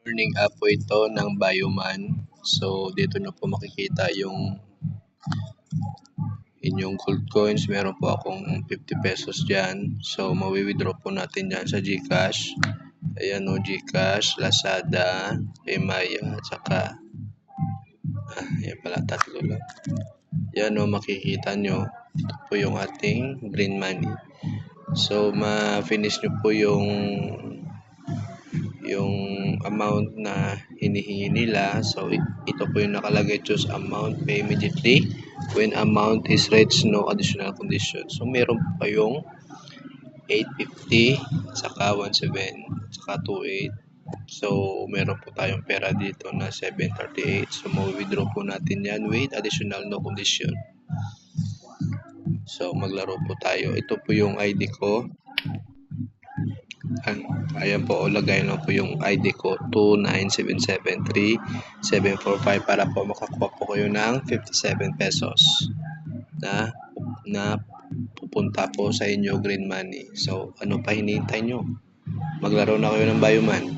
earning app po ito ng Bioman. So, dito nyo po makikita yung inyong gold coins. Meron po akong 50 pesos dyan. So, mawi-withdraw po natin dyan sa GCash. Ayan o, GCash, Lazada, Paymaya, at saka yan pala, tatlo lang. Yan o, makikita nyo. Ito po yung ating green money. So, ma-finish nyo po yung amount na hinihingi nila. So, ito po yung nakalagay, choose amount, pay immediately. When amount is reached, no additional conditions. So, meron po kayong 850, saka 17, saka 28. So, meron po tayong pera dito na 738. So, ma-withdraw po natin yan with additional no condition. So, maglaro po tayo. Ito po yung ID ko. Ayan po, lagay lang po yung ID ko, 29773-745 para po makakuha po kayo ng 57 pesos na pupunta po sa inyo green money. So, ano pa hinihintay nyo? Maglaro na kayo ng Bioman.